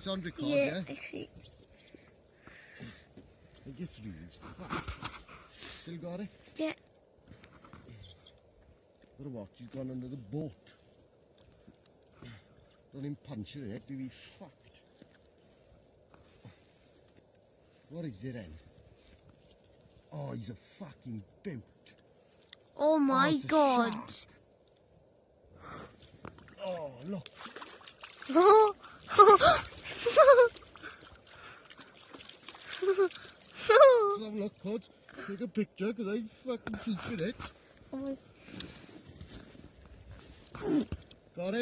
It's on record, Yeah, yeah? I see. I guess reads. Fuck. Still got it? Yeah. What a watch, he's gone under the boat. Don't even punch it, it'd be fucked. What is it then? Oh, he's a fucking boot. Oh my it's a god. shark. Oh, look. Let's have a look, Cod. Take a picture, because I'm fucking keeping it. Oh my. Got him?